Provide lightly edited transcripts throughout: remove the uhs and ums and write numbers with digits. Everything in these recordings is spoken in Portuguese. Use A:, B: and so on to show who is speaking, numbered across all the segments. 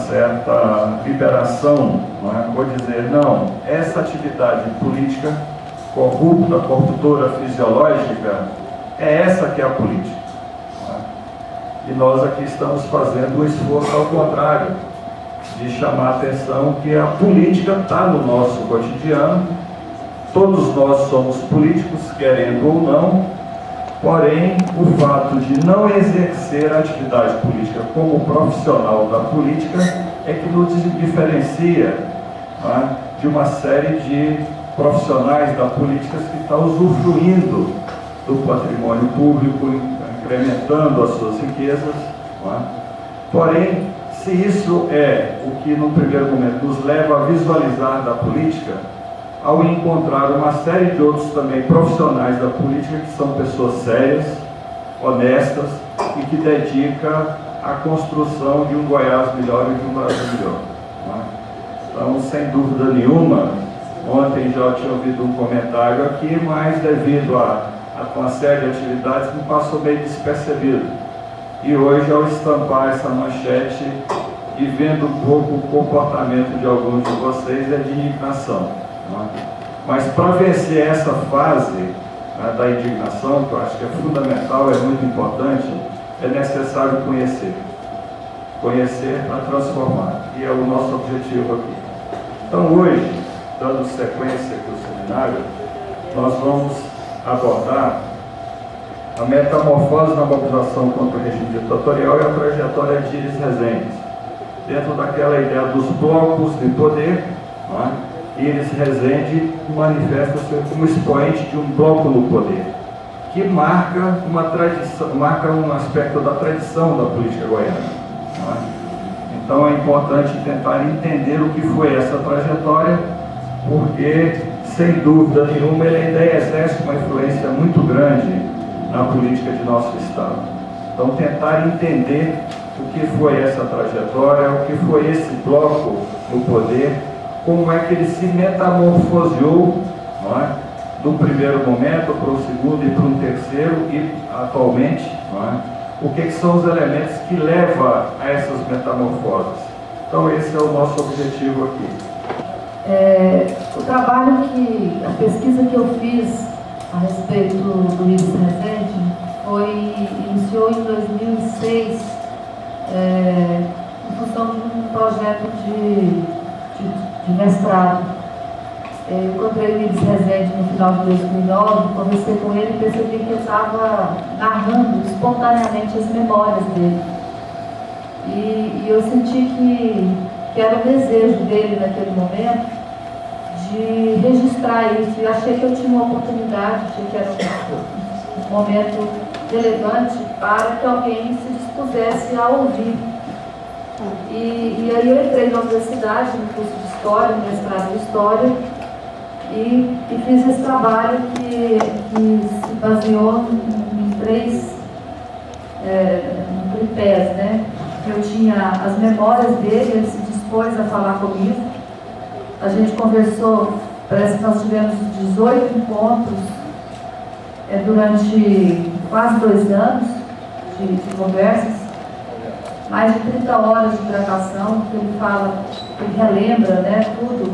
A: certa liberação, não é? Vou dizer, não, essa atividade política corrupta, corruptora fisiológica, é essa que é a política. Não é? E nós aqui estamos fazendo um esforço ao contrário, de chamar a atenção que a política está no nosso cotidiano, todos nós somos políticos, querendo ou não, porém, o fato de não exercer a atividade política como profissional da política é que nos diferencia, não é, de uma série de profissionais da política que estão usufruindo do patrimônio público, incrementando as suas riquezas. Não é? Porém, se isso é o que no primeiro momento nos leva a visualizar da política, ao encontrar uma série de outros também profissionais da política que são pessoas sérias, honestas e que dedicam à construção de um Goiás melhor e de um Brasil melhor. Não é? Então, sem dúvida nenhuma, ontem já tinha ouvido um comentário aqui, mas devido a uma série de atividades me passou meio despercebido. E hoje, ao estampar essa manchete e vendo um pouco o comportamento de alguns de vocês, é de indignação. Não é? Mas para vencer essa fase, né, da indignação, que eu acho que é fundamental, é muito importante, é necessário conhecer. Conhecer para transformar. E é o nosso objetivo aqui. Então hoje, dando sequência aqui ao seminário, nós vamos abordar a metamorfose na mobilização contra o regime ditatorial e a trajetória de Iris Rezende, dentro daquela ideia dos blocos de poder. Não é? Iris Rezende manifesta-se como expoente de um bloco no poder, que marca uma tradição, marca um aspecto da tradição da política goiana. Não é? Então é importante tentar entender o que foi essa trajetória, porque, sem dúvida nenhuma, ele ainda exerce uma influência muito grande na política de nosso Estado. Então, tentar entender o que foi essa trajetória, o que foi esse bloco no poder, como é que ele se metamorfoseou, não é? Do primeiro momento para o segundo e para o terceiro e atualmente, não é? O que são os elementos que levam a essas metamorfoses. Então esse é o nosso objetivo aqui.
B: O trabalho a pesquisa que eu fiz a respeito do Iris Rezende iniciou em 2006, em função de um projeto de mestrado. Eu encontrei o Iris Rezende no final de 2009, conversei com ele e percebi que ele estava narrando espontaneamente as memórias dele. E eu senti que era o desejo dele naquele momento de registrar isso. E achei que eu tinha uma oportunidade, achei que era um momento relevante para que alguém se dispusesse a ouvir. E aí eu entrei na universidade, no curso de História, no mestrado de História, e fiz esse trabalho que se baseou em três tripés, né? Eu tinha as memórias dele, ele se dispôs a falar comigo. A gente conversou, parece que nós tivemos 18 encontros durante quase 2 anos de conversas, mais de 30 horas de gravação, que ele fala, ele relembra, né, todo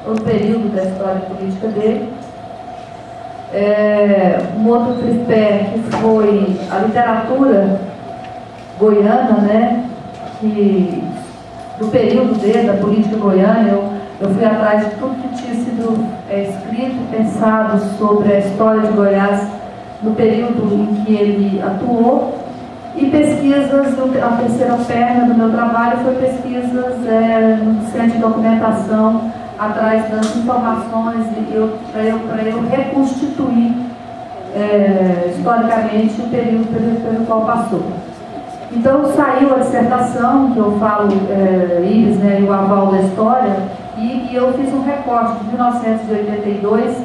B: o período da história política dele. Um outro tripé que foi a literatura goiana, né, do período dele, da política goiana. Eu fui atrás de tudo que tinha sido escrito e pensado sobre a história de Goiás no período em que ele atuou. E pesquisas, a terceira perna do meu trabalho foi pesquisas no centro de documentação, atrás das informações, para eu reconstituir historicamente o período pelo qual passou. Então saiu a dissertação, que eu falo, Iris, né, e o aval da história, e eu fiz um recorte de 1982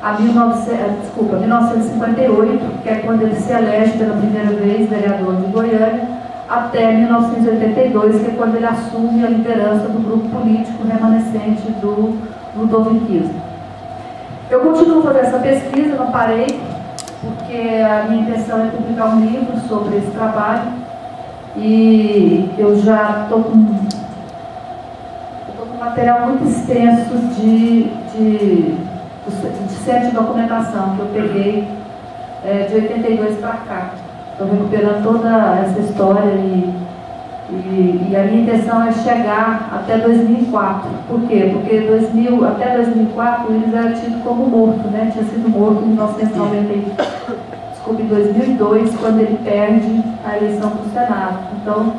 B: a 1958, que é quando ele se elege pela primeira vez vereador de Goiânia, até 1982, que é quando ele assume a liderança do grupo político remanescente do ludoviquismo. Eu continuo fazendo essa pesquisa, não parei, porque a minha intenção é publicar um livro sobre esse trabalho. e eu já estou com um material muito extenso de centro de documentação que eu peguei de 82 para cá. Estou recuperando toda essa história e a minha intenção é chegar até 2004. Por quê? Porque até 2004 eles eram tidos como morto, né? Tinha sido morto em 2002, quando ele perde a eleição para o Senado. Então,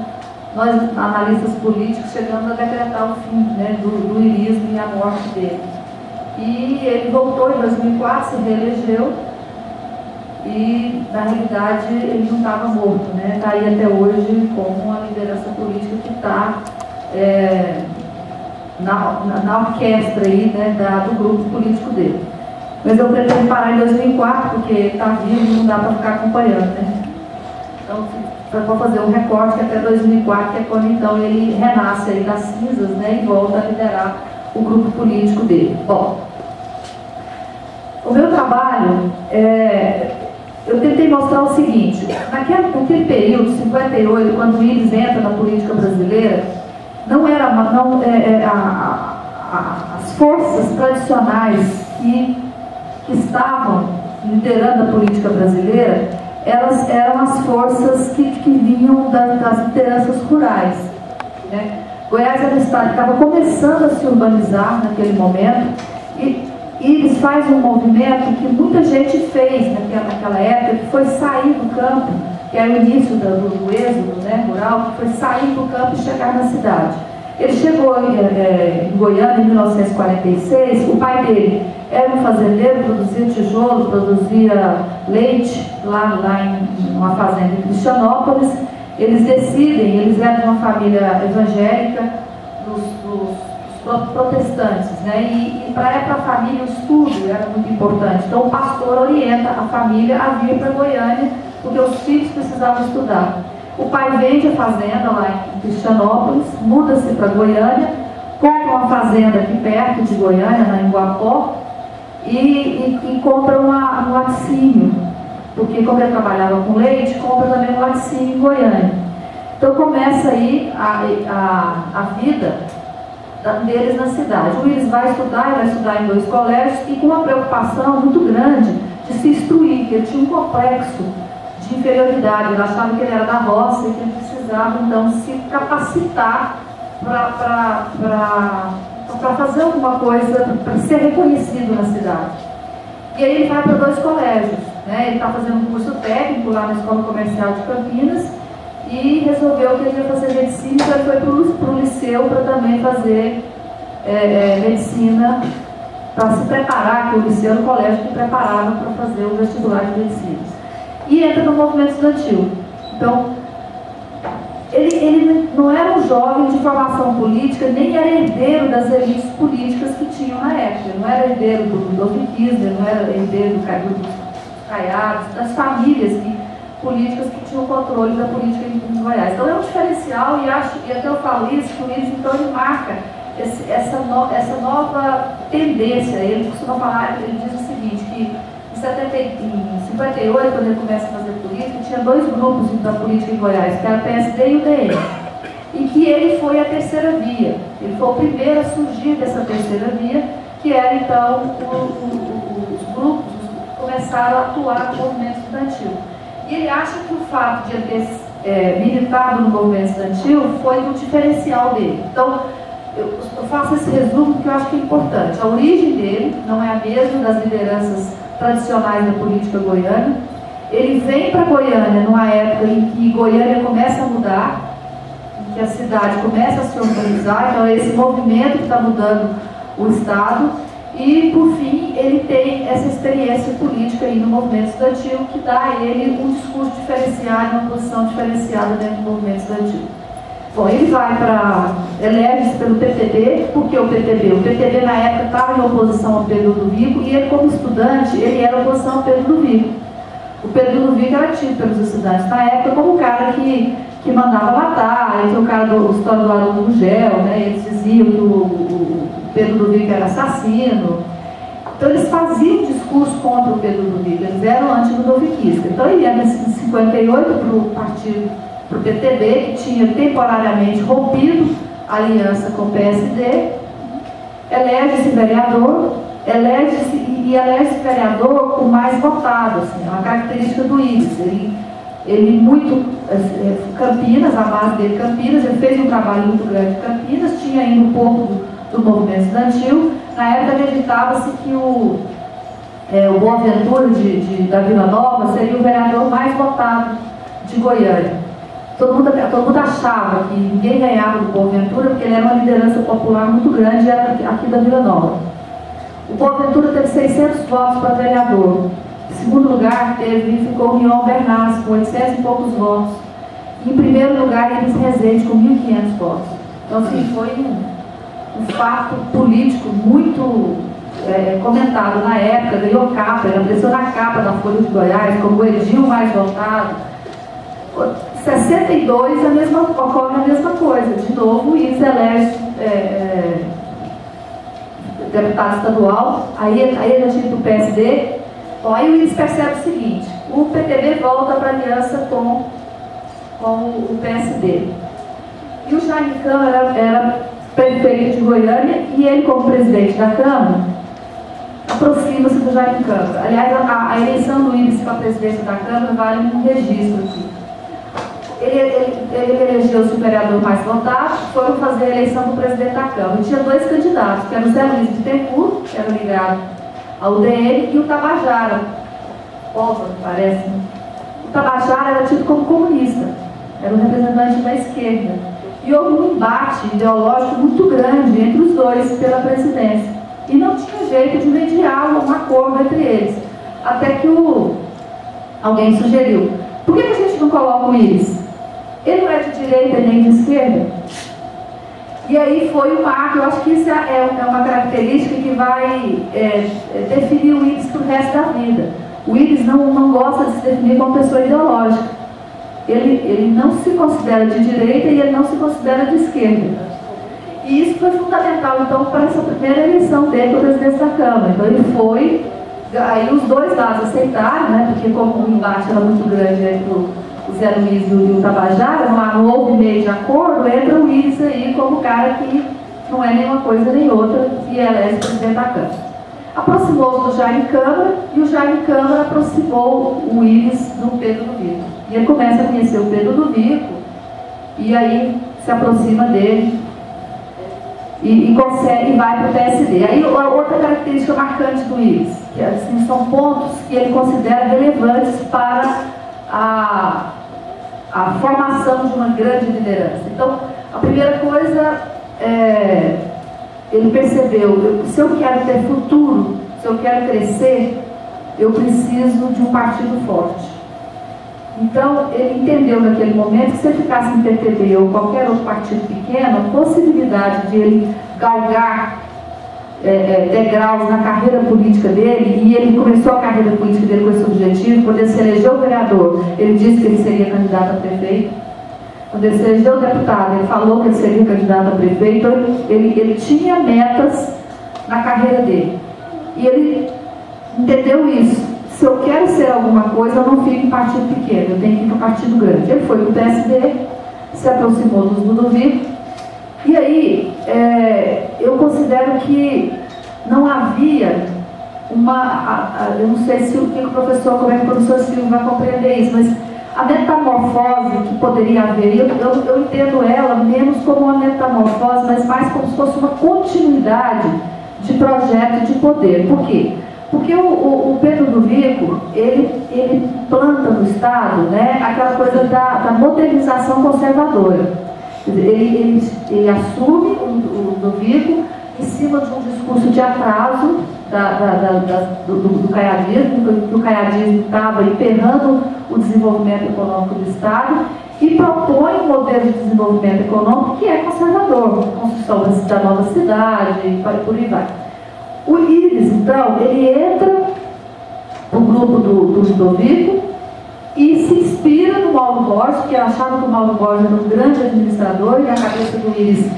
B: nós, analistas políticos, chegamos a decretar o fim, né, do irismo e a morte dele. E ele voltou em 2004, se reelegeu, e na realidade ele não estava morto, né? Está aí até hoje como uma liderança política que está na orquestra aí, né, do grupo político dele. Mas eu pretendo parar em 2004, porque ele está vivo e não dá para ficar acompanhando, né? Então, vou fazer um recorte que até 2004, que é quando então ele renasce aí das cinzas, né, e volta a liderar o grupo político dele. Bom, o meu trabalho, eu tentei mostrar o seguinte: naquele período, 58, quando o Íris entra na política brasileira, as forças tradicionais que estavam liderando a política brasileira, elas eram as forças que vinham das lideranças rurais, né? Goiás era um estado que estava começando a se urbanizar naquele momento, e eles fazem um movimento que muita gente fez naquela época, que foi sair do campo, que era o início do êxodo, né, rural, que foi sair do campo e chegar na cidade. Ele chegou em Goiânia em 1946, o pai dele era um fazendeiro, produzia tijolo, produzia leite, lá em uma fazenda em Cristianópolis. Eles decidem, eles eram de uma família evangélica, dos protestantes, né? E para a família o estudo era muito importante. Então o pastor orienta a família a vir para Goiânia, porque os filhos precisavam estudar. O pai vende a fazenda lá em Cristianópolis, muda-se para Goiânia, compra uma fazenda aqui perto de Goiânia, na Iguapó, e compra um laticínio, porque como ele trabalhava com leite, compra também um laticínio em Goiânia. Então começa aí a vida deles na cidade. O Íris vai estudar em 2 colégios, e com uma preocupação muito grande de se instruir, que ele tinha um complexo de inferioridade. Ele achava que ele era da roça e que ele precisava então se capacitar para fazer alguma coisa, para ser reconhecido na cidade. E aí ele vai para 2 colégios, né? Ele está fazendo um curso técnico lá na Escola Comercial de Campinas e resolveu que ele ia fazer medicina, então ele foi para o liceu para também fazer medicina, para se preparar, que o liceu era o colégio que preparava para fazer o vestibular de medicina. E entra no movimento estudantil. Então, ele não era um jovem de formação política, nem era herdeiro das elites políticas que tinham na época. Ele não era herdeiro do Ludoviquismo, ele não era herdeiro dos Caiados, das famílias políticas que tinham controle da política em Goiás. Então é um diferencial, e até eu falo isso, que o Íris então ele marca essa nova tendência. Ele costuma falar, ele diz o seguinte, que em 58, quando ele começa a fazer política, tinha 2 grupos da política em Goiás, que era o PSD e o DN, e que ele foi a terceira via. Ele foi o primeiro a surgir dessa terceira via, que era então os grupos começaram a atuar no movimento estudantil. E ele acha que o fato de ele ter militado no movimento estudantil foi um diferencial dele. Então, eu faço esse resumo porque eu acho que é importante. A origem dele não é a mesma das lideranças tradicionais da política goiana. Ele vem para Goiânia numa época em que Goiânia começa a mudar, em que a cidade começa a se organizar, então é esse movimento que está mudando o Estado. E, por fim, ele tem essa experiência política aí no movimento estudantil, que dá a ele um discurso diferenciado, uma posição diferenciada dentro do movimento estudantil. Bom, ele elege-se pelo PTB, porque o PTB na época estava em oposição ao Pedro Ludovico, e ele, como estudante, ele era oposição ao Pedro Ludovico. O Pedro Ludovico era tido pelos estudantes na época como o cara que mandava matar, ele foi o cara da história do Haroldo Gugel, né? Eles diziam que o Pedro Ludovico era assassino. Então eles faziam discurso contra o Pedro Ludovico, eles eram anti-ludoviquistas. Então ele entra em 58 para o partido para o PTB, que tinha temporariamente rompido a aliança com o PSD, elege-se vereador, elege-se vereador com mais votado, assim, é uma característica do Iris. Ele muito, Campinas, a base dele Campinas, ele fez um trabalho muito grande em Campinas, tinha ainda um pouco do movimento estudantil. Na época acreditava-se que o Boaventura da Vila Nova seria o vereador mais votado de Goiânia. Todo mundo achava que ninguém ganhava do Boaventura, porque ele era uma liderança popular muito grande e era aqui da Vila Nova. O Boaventura teve 600 votos para vereador. Em segundo lugar, ficou o Nion Bernardes, com 800 e poucos votos. E em primeiro lugar, Iris Rezende, com 1.500 votos. Então, assim, foi um fato político muito comentado na época, ganhou capa, ele apareceu na capa da Folha de Goiás, como o Edil mais votado. 62, ocorre a mesma coisa. De novo, o Iris elege deputado estadual, aí ele é time do PSD. Bom, aí o Iris percebe o seguinte: o PTB volta para a aliança com o PSD. E o Jaime Câmara era prefeito de Goiânia e ele, como presidente da Câmara, aproxima-se do Jaime Câmara. Aliás, a eleição do Iris para a presidência da Câmara vale um registro aqui. Ele elegeu-se o vereador mais votado, foram fazer a eleição do presidente da Câmara. E tinha dois candidatos, que eram o Zé Luiz de Tencourt, que era ligado ao UDN, e o Tabajara, parece. O Tabajara era tido como comunista, era um representante da esquerda. E houve um embate ideológico muito grande entre os dois pela presidência. E não tinha jeito de mediar um acordo entre eles. Até que alguém sugeriu: por que a gente não coloca o Iris? Ele não é de direita nem de esquerda? E aí foi o marco. Eu acho que isso é uma característica que vai definir o Iris para o resto da vida. O Iris não gosta de se definir como pessoa ideológica. Ele não se considera de direita e ele não se considera de esquerda. E isso foi fundamental, então, para essa primeira eleição dele para a presidência da Câmara. Então ele foi, aí os dois lados aceitaram, né, porque como o embate era muito grande entre o Zé Luiz e o Tabajara, não houve meio de acordo, entra o Iris aí como cara que não é nenhuma coisa nem outra e elege presidente da Câmara. Aproximou-se do Jaime Câmara e o Jaime Câmara aproximou o Iris do Pedro do Vico. E ele começa a conhecer o Pedro do Vico e aí se aproxima dele e consegue e vai para o PSD. Aí outra característica marcante do Iris, que assim, são pontos que ele considera relevantes para a formação de uma grande liderança. Então, a primeira coisa ele percebeu: se eu quero ter futuro, se eu quero crescer, eu preciso de um partido forte. Então, ele entendeu naquele momento que se ele ficasse em PTB ou qualquer outro partido pequeno, a possibilidade de ele galgar degraus na carreira política dele, e ele começou a carreira política dele com esse objetivo. Quando ele se elegeu vereador, ele disse que ele seria candidato a prefeito. Quando ele se elegeu deputado, ele falou que ele seria candidato a prefeito. Então, ele tinha metas na carreira dele. E ele entendeu isso. Se eu quero ser alguma coisa, eu não fico em partido pequeno, eu tenho que ir para um partido grande. Ele foi para o PSD, se aproximou dos Ludovico. E aí, eu considero que não havia eu não sei se como é que o professor Silva vai compreender isso, mas a metamorfose que poderia haver, eu entendo ela menos como uma metamorfose, mas mais como se fosse uma continuidade de projeto de poder. Por quê? Porque o Pedro do Vico, ele planta no Estado, né, aquela coisa da modernização conservadora. Ele assume o do Vico em cima de um discurso de atraso do caiadismo, que o caiadismo estava emperrando o desenvolvimento econômico do Estado, e propõe um modelo de desenvolvimento econômico que é conservador, construção da nova cidade, e por aí vai. O Iris, então, ele entra no grupo do Ludovico e se inspira no Mauro Borges, porque achava que o Mauro Borges era um grande administrador, e a cabeça do Iris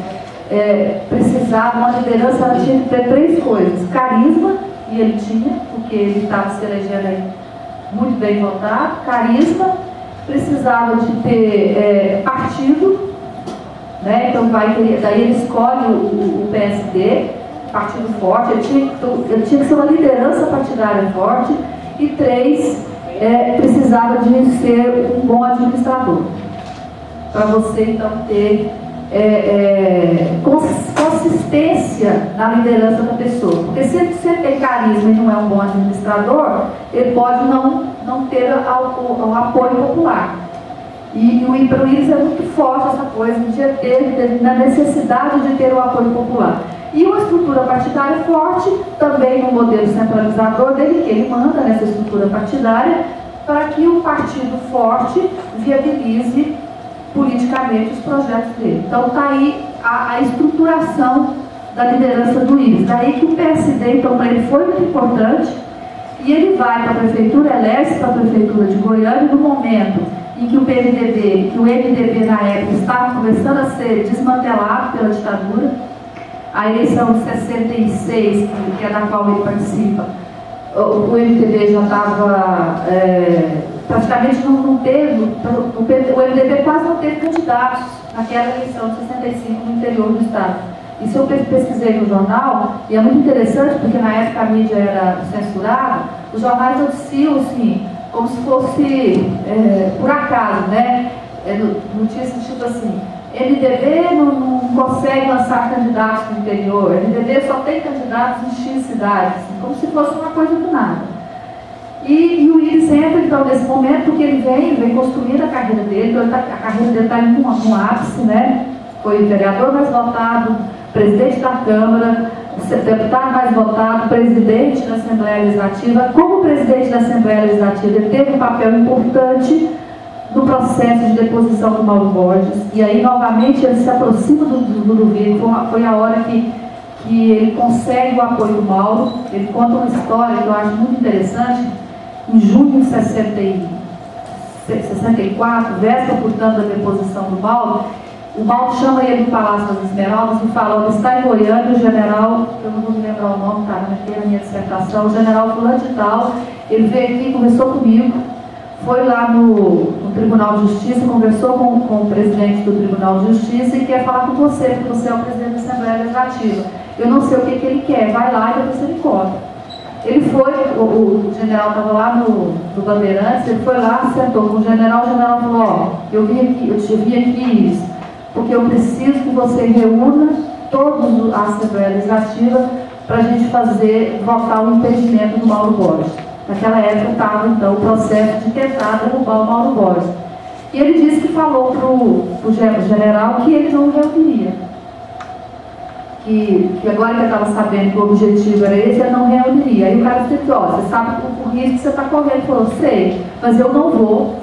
B: precisava, uma liderança, ela tinha que ter três coisas: carisma, e ele tinha, porque ele estava se elegendo aí muito bem votado, carisma, precisava de ter partido, né? Então daí ele escolhe o PSD, partido forte, ele tinha que ser uma liderança partidária forte, e 3, precisava de ser um bom administrador, para você então ter consistência na liderança da pessoa. Porque se ele tem carisma e não é um bom administrador, ele pode não ter o apoio popular. E para o Willis é muito forte essa coisa na necessidade de ter o apoio popular. E uma estrutura partidária forte, também no modelo centralizador dele, que ele manda nessa estrutura partidária, para que o partido forte viabilize politicamente os projetos dele. Então está aí a estruturação da liderança do Willis. Daí que o PSD, então, para ele foi muito importante, e ele vai para a prefeitura, elege para a prefeitura de Goiânia, no momento em que o MDB na época estava começando a ser desmantelado pela ditadura. A eleição de 66, que é da qual ele participa, o MDB já estava, praticamente não teve, o MDB quase não teve candidatos naquela eleição de 65 no interior do estado. Isso eu pesquisei no jornal, e é muito interessante, porque na época a mídia era censurada, os jornais noticiam assim, como se fosse por acaso, né? Notícias tipo assim: MDB não consegue lançar candidatos no interior, MDB só tem candidatos em X cidades, assim, como se fosse uma coisa do nada. E o Willis entra então nesse momento, porque ele vem construindo a carreira dele, então a carreira dele está no ápice, né? Foi vereador mais votado, presidente da Câmara, deputado mais votado, presidente da Assembleia Legislativa. Como presidente da Assembleia Legislativa, ele teve um papel importante no processo de deposição do Mauro Borges, e aí novamente ele se aproxima do Ludovico. Foi a hora que ele consegue o apoio do Mauro. Ele conta uma história que eu acho muito interessante. Em junho de 64, véspera, portanto, da deposição do Mauro, o Mauro chama ele do Palácio das Esmeraldas e fala: está em Goiânia o general, eu não vou me lembrar o nome, tá na minha dissertação, o general fulano de tal, ele veio aqui, conversou comigo, foi lá no Tribunal de Justiça, conversou com o presidente do Tribunal de Justiça e quer falar com você, porque você é o presidente da Assembleia Legislativa. Eu não sei o que ele quer, vai lá e depois você me conta. Ele foi, o general estava lá no Bandeirantes, ele foi lá, sentou com o general falou: ó, eu vim aqui isso, porque eu preciso que você reúna toda a Assembleia Legislativa para a gente votar o impedimento do Mauro Borges. Naquela época estava, então, o processo de tentar derrubar o Mauro Borges. E ele disse que falou para o general que ele não reuniria. Que agora que eu estava sabendo que o objetivo era esse, ele não reuniria. Aí o cara disse: ó, você sabe o risco que você está correndo. Ele falou: sei, mas eu não vou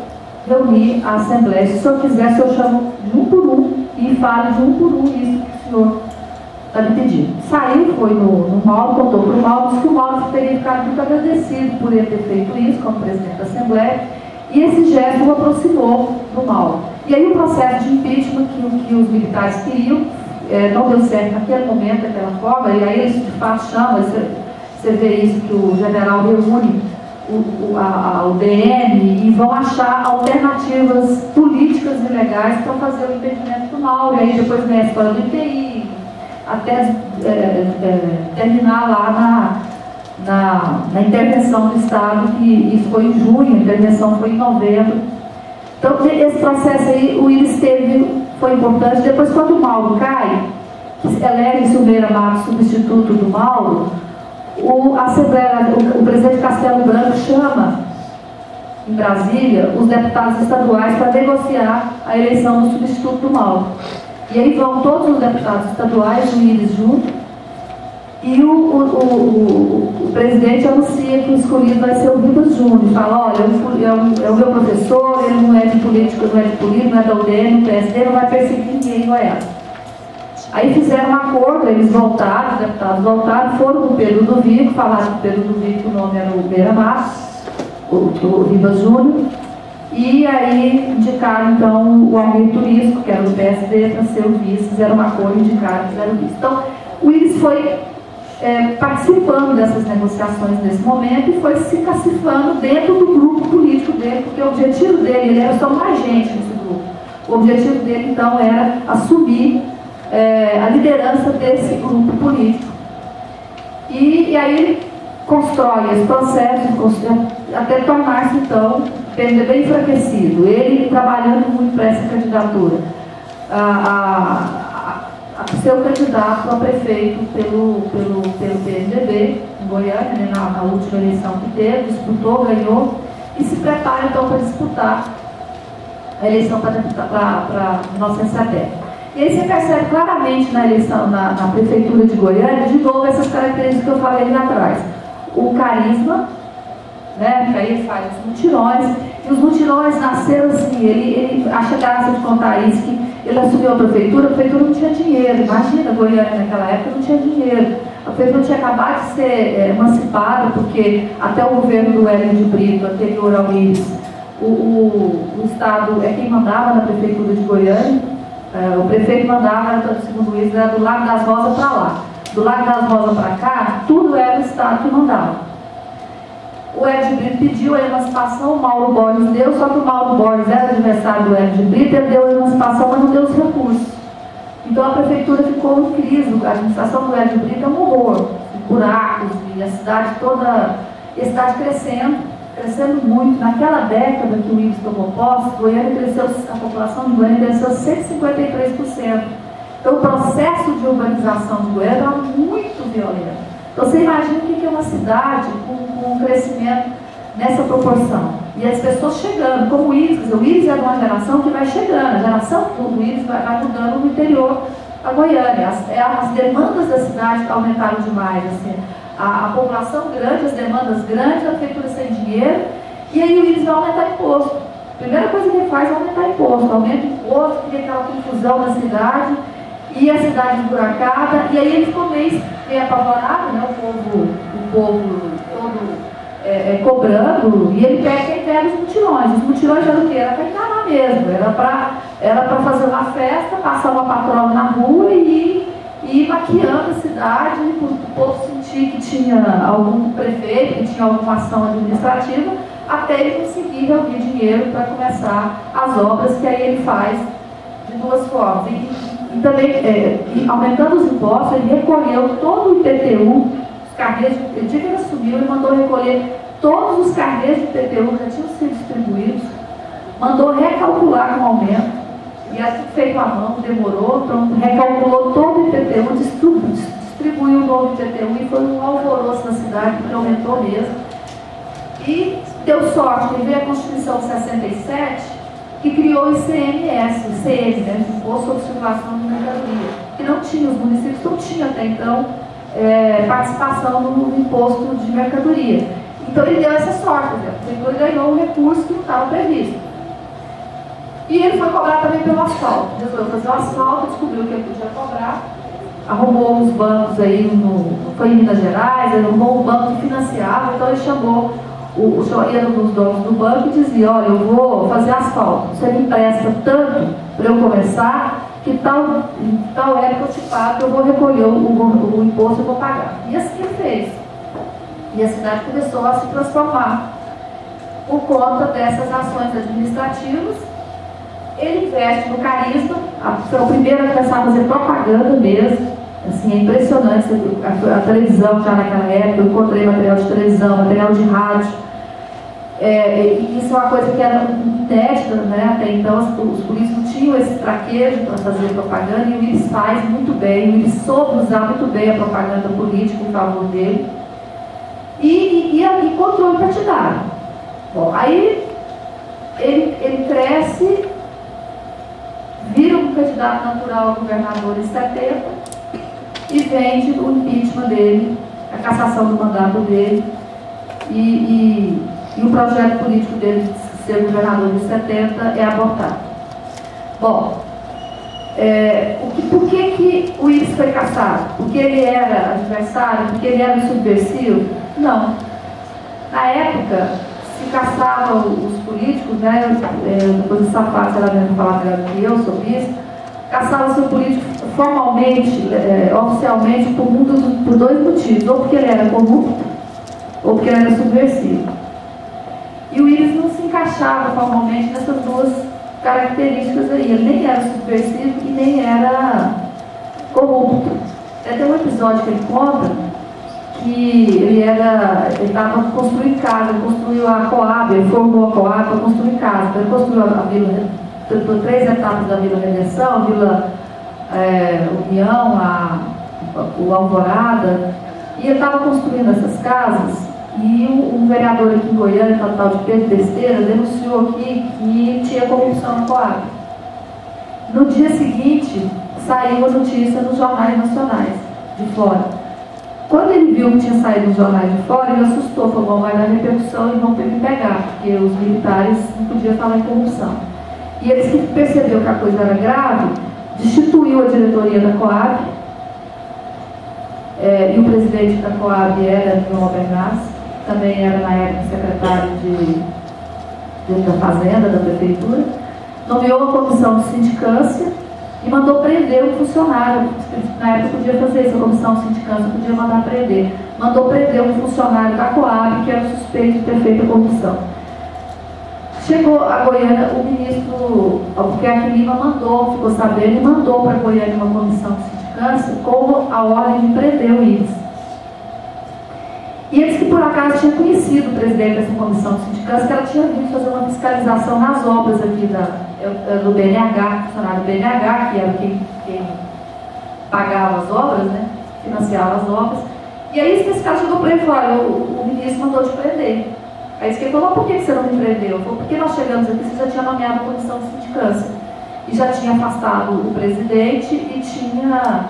B: reunir a Assembleia. Se o senhor quiser, o senhor chama de um por um e fale de um por um isso que o senhor está me pedindo. Saiu, foi no Mauro, contou para o Mauro, disse que o Mauro teria ficado muito agradecido por ele ter feito isso como presidente da Assembleia, e esse gesto o aproximou do Mauro. E aí o processo de impeachment que os militares queriam não deu certo naquele momento, daquela forma, e aí eles de fato chamam, você vê isso, que o general reúne o DM e vão achar alternativas políticas e legais para fazer o impedimento do Mauro. E aí depois vem a história do IPI, até terminar lá na intervenção do Estado, que isso foi em junho, a intervenção foi em novembro. Então, esse processo aí, o Willis foi importante. Depois, quando o Mauro cai, elege Silveira Matos substituto do Mauro, o presidente Castelo Branco chama em Brasília os deputados estaduais para negociar a eleição do substituto do Mauro. E aí vão todos os deputados estaduais, o Willis junto, e o presidente anuncia que o escolhido vai ser o Ribas Júnior. Fala: olha, é o meu professor, ele não é de política, não é da UDN, do PSD, não vai perseguir ninguém em Goiás. Aí fizeram um acordo, eles voltaram, os deputados voltaram, foram no Pedro do Vico, falaram que o Pedro do Vico, o nome era o Beira Matos, o Ribas Júnior, e aí indicaram então o Almir Turisco, que era do PSD, para ser o vice, fizeram um acordo, indicaram, fizeram o vice. Então, o Willis foi participando dessas negociações nesse momento e foi se cacifando dentro do grupo político dele, porque o objetivo dele, ele era só um agente nesse grupo. O objetivo dele, então, era assumir a liderança desse grupo político. E aí ele constrói esse processo até tornar-se, então, o PMDB enfraquecido. Ele trabalhando muito para essa candidatura. Ser o candidato a prefeito pelo PMDB em Goiânia, né, na última eleição que teve, disputou, ganhou, e se prepara, então, para disputar a eleição para 1970. E aí você percebe claramente na eleição, na prefeitura de Goiânia, de novo, essas características que eu falei ali atrás. O carisma, né, que aí ele faz os mutirões, e os mutirões nasceram assim, ele acha graça de contar isso, que ele assumiu a prefeitura não tinha dinheiro. Imagina, Goiânia naquela época não tinha dinheiro. A prefeitura tinha acabado de ser emancipada, porque até o governo do Hélio de Brito, anterior ao Íris, o Estado é quem mandava na prefeitura de Goiânia. O prefeito mandava, segundo o Íris, era do Lago das Rosas para lá. Do Lago das Rosas para cá, tudo era o Estado que mandava. O Hélio de Brito pediu a emancipação, o Mauro Borges deu, só que o Mauro Borges era adversário do Hélio de Brito, ele deu a emancipação, mas não deu os recursos. Então a prefeitura ficou em crise, a administração do Hélio de Brito é um horror, buracos, e a cidade toda, e a cidade crescendo muito. Naquela década que o Íris tomou posse, a população de Goiânia cresceu 153%. Então o processo de urbanização de Goiânia era muito violento. Então você imagina o que é uma cidade com um crescimento nessa proporção. E as pessoas chegando, como o Íris é de uma geração que vai chegando, a geração do Íris vai mudando no interior da Goiânia. As demandas da cidade aumentaram demais. Assim, a população grande, as demandas grandes, a prefeitura sem dinheiro, e aí o Íris vai aumentar imposto. A primeira coisa que ele faz é aumentar imposto. Aumenta imposto, cria aquela confusão na cidade, e a cidade esburacada, e aí ele ficou meio apavorado, né? O povo todo cobrando, e ele pega os mutirões. Os mutirões eram o quê? Era para enganar mesmo, era para fazer uma festa, passar uma patrola na rua e ir maquiando a cidade, para o povo sentir que tinha algum prefeito, que tinha alguma ação administrativa, até ele conseguir reunir dinheiro para começar as obras, que aí ele faz de duas formas. E também, aumentando os impostos, ele recolheu todo o IPTU, os carnês, ele dia que ele assumiu, ele mandou recolher todos os carnês de IPTU que já tinham sido distribuídos, mandou recalcular com aumento, e assim feito à mão, demorou, então recalculou todo o IPTU, distribuiu o novo IPTU, e foi um alvoroço na cidade, porque aumentou mesmo. E deu sorte, que veio a Constituição de 67, que criou o ICMS, o ICM, né, Imposto sobre Circulação de Mercadoria, que não tinha, os municípios não tinham até então participação no imposto de mercadoria. Então ele deu essa sorte, né? A prefeitura ganhou um recurso que não estava previsto. E ele foi cobrar também pelo asfalto. Resolveu fazer o asfalto, descobriu que ele podia cobrar, arrumou uns bancos aí, foi em Minas Gerais, ele arrumou um banco que financiava, então ele chamou o senhor dos donos do banco e dizia: olha, eu vou fazer asfalto, você me empresta tanto para eu começar, que tal época eu te pago, eu vou recolher o imposto e vou pagar. E assim ele fez. E a cidade começou a se transformar por conta dessas ações administrativas. Ele investe no carisma, foi o primeiro a começar a fazer propaganda mesmo. Assim, é impressionante, a televisão já naquela época, eu encontrei material de televisão, material de rádio. E isso é uma coisa que era inédita, né? Até então os políticos não tinham esse traquejo para fazer propaganda, e o Íris faz muito bem, o Íris soube usar muito bem a propaganda política em favor dele. E controle partidário. Bom, aí ele cresce, vira um candidato natural a governador em 70 e vende o impeachment dele, a cassação do mandato dele e o projeto político dele de ser governador em 70 é abortado. Bom, por que o Íris foi cassado? Porque ele era adversário? Porque ele era subversivo? Não. Na época, se caçavam os políticos, né? Depois o Safado, ela mesmo falar melhor que eu sobre isso, caçava seu político formalmente, oficialmente, por dois motivos: ou porque ele era corrupto, ou porque ele era subversivo. E o Íris não se encaixava formalmente nessas duas características aí. Ele nem era subversivo e nem era corrupto. Tem um episódio que ele conta que ele estava construindo casa, ele construiu a Coab, ele formou a Coab para construir casa. Então, ele construiu a Vila, por 3 etapas da Vila Redenção, a Vila União, o Alvorada, e ele estava construindo essas casas. E um vereador aqui em Goiânia, tal de Pedro Besteira, denunciou aqui que tinha corrupção na Coab. No dia seguinte, saiu a notícia nos jornais nacionais de fora. Quando ele viu que tinha saído nos jornais de fora, ele assustou, falou: vai dar repercussão e vão me pegar, porque os militares não podiam falar em corrupção. E eles que percebeu que a coisa era grave, destituiu a diretoria da Coab, e o presidente da Coab era João Bernardes, também era na época secretário da Fazenda, da Prefeitura, nomeou uma comissão de sindicância e mandou prender um funcionário. Na época podia fazer isso, a comissão de sindicância podia mandar prender. Mandou prender um funcionário da Coab que era suspeito de ter feito a corrupção. Chegou a Goiânia, o ministro Albuquerque Lima ficou sabendo e mandou para Goiânia uma comissão de sindicância com a ordem de prender o Íris. E eles que por acaso tinham conhecido o presidente dessa comissão de sindicância, que ela tinha vindo fazer uma fiscalização nas obras aqui do BNH, funcionário do BNH, que era quem pagava as obras, né, financiava as obras. E aí esse cara chegou para ele e falou: o ministro mandou te prender. Aí ele falou: por que você não me prendeu? Ele falou: porque nós chegamos aqui, você já tinha nomeado a comissão de sindicância e já tinha afastado o presidente e tinha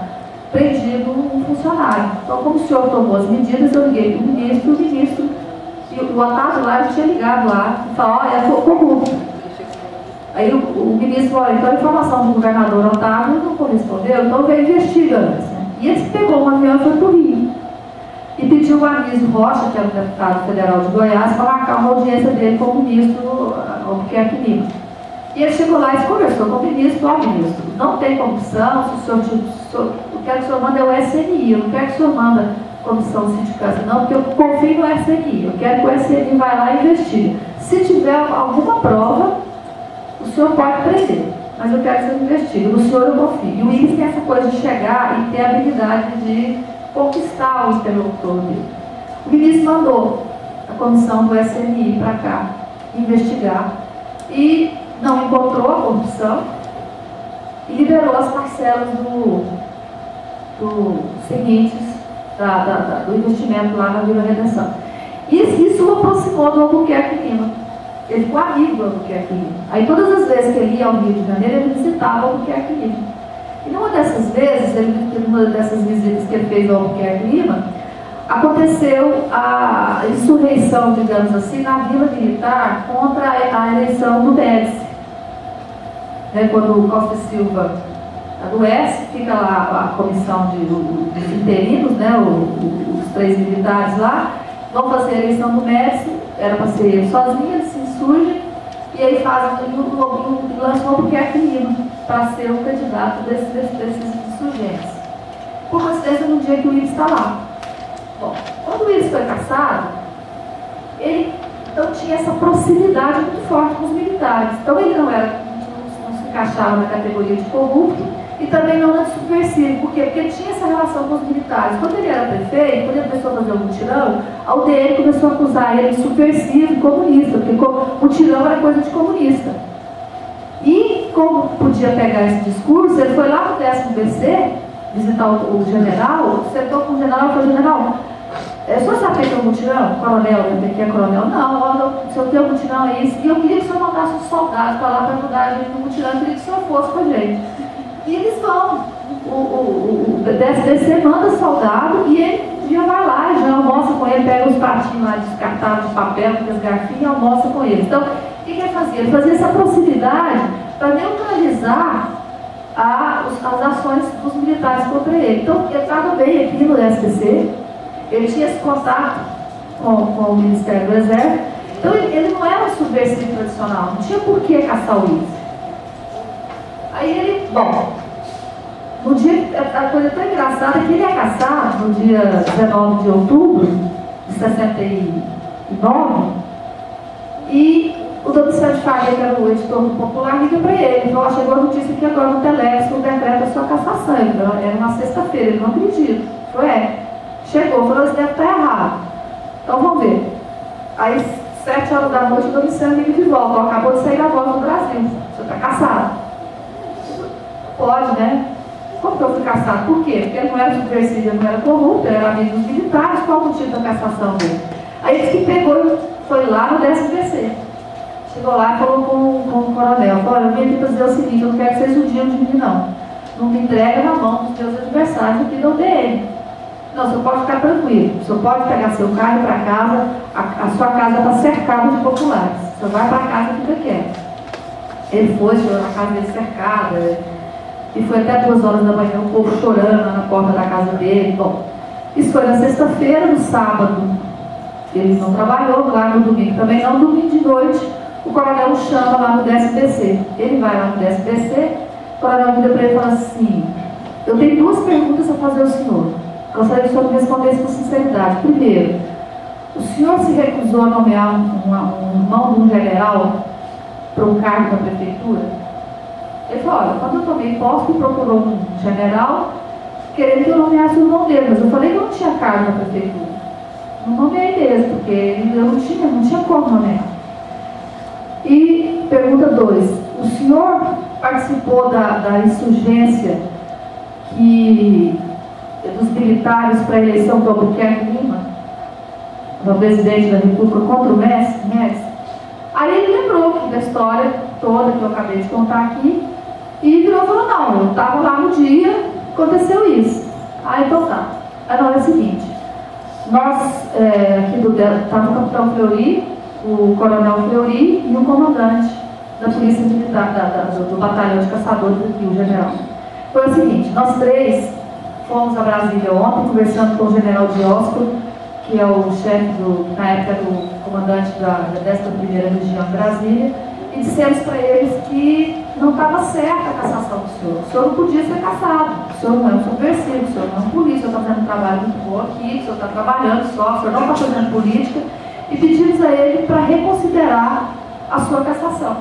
B: prendido um funcionário. Então, como o senhor tomou as medidas, eu liguei para o ministro, e o Otávio lá, ele tinha ligado lá e falou: olha, foi corrupto. Aí o ministro falou: então a informação do governador Otávio não correspondeu, então veio investigar antes. Né? E ele pegou um avião e foi para o Rio. E pediu o Anísio Rocha, que era o deputado federal de Goiás, para marcar uma audiência dele com o ministro Albuquerque Lima. E ele chegou lá e conversou com o ministro: ó, ministro, não tem corrupção, se o senhor eu quero que o senhor mande o SNI, eu não quero que o senhor mande a comissão de sindicância, não, porque eu confio no SNI, eu quero que o SNI vá lá e investigue. Se tiver alguma prova, o senhor pode prender, mas eu quero que você investigue, no senhor eu confio. E o Íris tem essa coisa de chegar e ter a habilidade de conquistar o interlocutor dele. O ministro mandou a comissão do SNI para cá investigar e não encontrou a corrupção e liberou as parcelas seguintes do investimento lá na Vila Redenção. E isso o aproximou do Albuquerque Lima. Ele ficou amigo do Albuquerque Lima. Aí todas as vezes que ele ia ao Rio de Janeiro, ele visitava o Albuquerque Lima. E numa dessas vezes, numa dessas visitas que ele fez ao Albuquerque Lima, aconteceu a insurreição, digamos assim, na Vila Militar contra a eleição do Médici. Quando o Costa e Silva adoece, fica lá a comissão dos interinos, né, os 3 militares lá, vão fazer a eleição do Médici, era para ser ele sozinho, eles se insurgem, e aí lançam o Albuquerque Lima para ser o candidato desses insurgentes. Por coincidência, no dia que o Íris está lá. Bom, quando o Íris foi cassado, ele então tinha essa proximidade muito forte com os militares. Então ele não se encaixava na categoria de corrupto e também não na de subversivo. Por quê? Porque ele tinha essa relação com os militares. Quando ele era prefeito, quando ele começou a fazer o mutirão, a UDN começou a acusar ele de subversivo e comunista, porque o mutirão era coisa de comunista. E como podia pegar esse discurso, ele foi lá no 10º BC visitar o general, sentou com o general e falou: general, o senhor sabe o que é um mutirão? Coronel, o que é coronel? Não, o senhor tem um mutirão é isso. E eu queria que o senhor mandasse um soldado para lá para ajudar a gente no mutirão, eu queria que o senhor fosse com a gente. E eles vão. O 10º BC manda soldado e ele já vai lá, já almoça com ele, pega os pratinhos lá descartados de papel, com as garfinhas e almoça com ele. Então, o que ele fazia? Ele fazia essa proximidade para neutralizar as ações dos militares contra ele. Então, ele estava bem aqui no SBC, ele tinha esse contato com o Ministério do Exército, então ele não era um subversivo tradicional, não tinha por que caçar o Íris. Aí ele, bom, No dia, a coisa tão engraçada é que ele é caçado no dia 19 de outubro de 69, e o Domiciano de Faria, que era o editor do Popular, liga para ele. Ele falou: chegou a notícia que agora no Telex o decreto da sua cassação. Era uma sexta-feira, ele não acredita. Foi, chegou, falou: isso deve estar errado. Então vamos ver. Aí, 7 horas da noite, o Domiciano liga de volta. Acabou de sair da voz do Brasil. Você está caçado. Pode, né? Como que eu fui caçado? Por quê? Porque ele não era subversivo, ele não era corrupto, ele era amigo dos militares. Qual o motivo da cassação dele? Aí disse que pegou e foi lá no 10º. Chegou lá e falou com o coronel: olha, eu vim aqui para dizer o seguinte, eu não quero que vocês judiam de mim, não. Não me entrega na mão dos meus adversários aqui da UDN. Não, o senhor pode ficar tranquilo. O senhor pode pegar seu carro e ir para casa. A sua casa está cercada de populares. O senhor vai para casa e fica quieto. Ele foi, chegou na casa dele cercada. E foi até 2 horas da manhã, o povo chorando lá na porta da casa dele. Bom, isso foi na sexta-feira. No sábado ele não trabalhou, lá no domingo também não. Domingo de noite, o coronel o chama lá no 10º. Ele vai lá no 10º, o coronel vira para ele e fala assim: eu tenho 2 perguntas a fazer ao senhor. Gostaria que o senhor me respondesse com sinceridade. Primeiro, o senhor se recusou a nomear um irmão de um general para um cargo da prefeitura? Ele falou: olha, quando eu tomei posse, procurou um general querendo que eu nomeasse o irmão dele, mas eu falei que eu não tinha cargo na prefeitura. Não nomeei mesmo, porque eu não tinha como nomear. E pergunta 2, o senhor participou da insurgência dos militares para a eleição do Albuquerque Lima, do presidente da República, contra o Médici? Aí ele lembrou da história toda que eu acabei de contar aqui e virou e falou: não, eu estava lá no dia, aconteceu isso. Aí então tá. Aí na hora seguinte, nós aqui estava o capitão Fleury, o coronel Fleury e o comandante da polícia militar, do batalhão de caçadores aqui, o general. Foi o seguinte: nós 3 fomos a Brasília ontem, conversando com o general Dioscuro, que é o chefe, na época, do comandante da 11ª Região de Brasília, e dissemos para eles que não estava certa a cassação do senhor. O senhor não podia ser cassado, o senhor não é um subversivo, o senhor não é um polícia, o senhor está fazendo um trabalho muito bom aqui, o senhor está trabalhando só, o senhor não está fazendo política, e pedimos a ele para reconsiderar a sua cassação.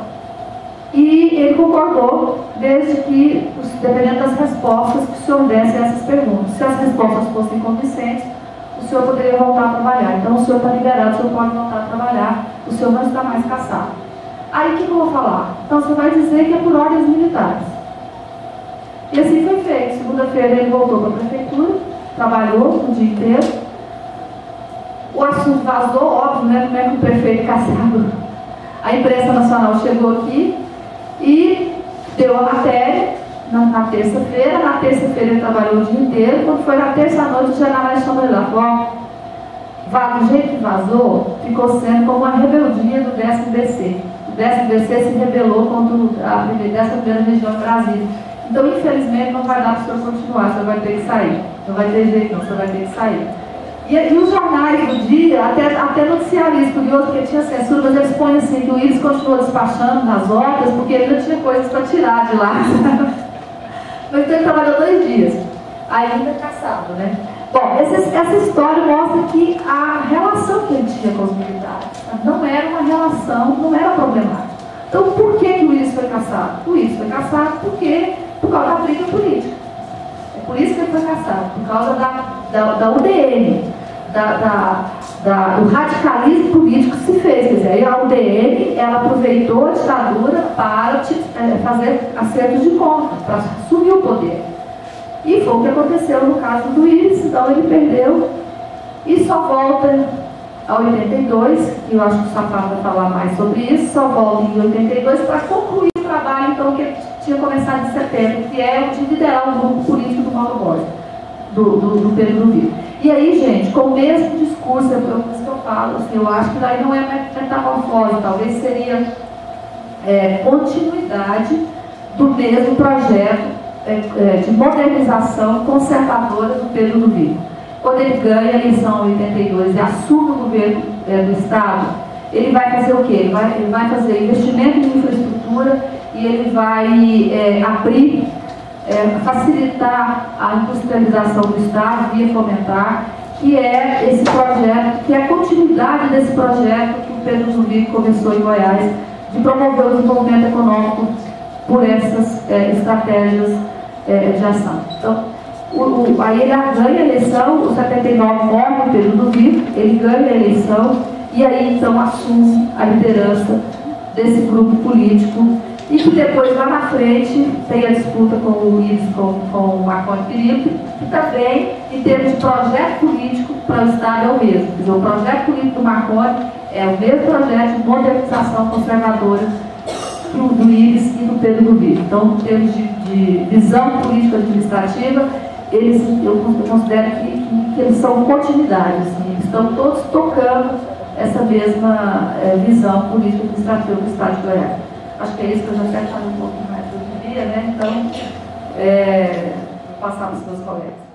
B: E ele concordou, desde que, dependendo das respostas, que o senhor desse a essas perguntas. Se as respostas fossem convincentes, o senhor poderia voltar a trabalhar. Então o senhor está liberado, o senhor pode voltar a trabalhar, o senhor não está mais cassado. Aí o que eu vou falar? Então você vai dizer que é por ordens militares. E assim foi feito. Segunda-feira ele voltou para a prefeitura, trabalhou o dia inteiro. O assunto vazou, óbvio, né? Como é que o prefeito cassado? A imprensa nacional chegou aqui e deu a matéria na terça-feira. Na terça-feira ele trabalhou o dia inteiro. Quando foi na terça-noite, o general chamou ele lá, falou: do jeito que vazou, ficou sendo como uma rebeldia do 10º. O 10º se rebelou contra a 11ª Região de Brasília. Então, infelizmente, não vai dar para o senhor continuar, o senhor vai ter que sair. Não vai ter jeito, não, o senhor vai ter que sair. E os jornais do dia, até noticiaram isso, curioso, porque tinha censura, mas eles põem assim, que o Willis continuou despachando nas ordens, porque ele não tinha coisas para tirar de lá. Mas então ele trabalhou 2 dias, ainda caçado, né? Bom, essa história mostra que a relação que ele tinha com os militares não era uma relação, não era problemática. Então, por que o Willis foi caçado? O Willis foi caçado por causa da briga política. É por isso que ele foi caçado, por causa da UDN, do radicalismo político que se fez. Quer dizer, a UDN, ela aproveitou a ditadura para fazer acertos de conta, para assumir o poder. E foi o que aconteceu no caso do Willis. Então ele perdeu e só volta a 82, e eu acho que o Sapato vai falar mais sobre isso, só volta em 82 para concluir o trabalho então, que ele tinha começado em setembro, que é o de liderar o grupo político do Mauro Borges, do Pedro Vivo. E aí, gente, com o mesmo discurso, é por isso que eu falo, assim, eu acho que daí não é metamorfose, talvez seria continuidade do mesmo projeto de modernização conservadora do Pedro Vivo. Quando ele ganha a eleição em 82 e assume o governo do Estado, ele vai fazer o quê? Ele vai fazer investimento em infraestrutura e ele vai abrir facilitar a industrialização do Estado via fomentar, que é esse projeto, que é a continuidade desse projeto que o Pedro Zumbi começou em Goiás, de promover o desenvolvimento econômico por essas estratégias de ação. Então, aí ele ganha a eleição, o 79 morre o Pedro Zumbi, ele ganha a eleição e aí então assume a liderança desse grupo político e que depois lá na frente tem a disputa com o Luiz, com o Marconi Felipe, que também, em termos de projeto político para o Estado, é o mesmo. Quer dizer, o projeto político do Marconi é o mesmo projeto de modernização conservadora do Ives e do Pedro Zumbi. Então, em termos de visão política administrativa, eu considero que eles são continuidades, assim, eles estão todos tocando essa mesma visão política administrativa do Estado de Goiás. Acho que é isso que eu já quero falar um pouco mais do que eu queria, né? Então, vou passar para os meus colegas.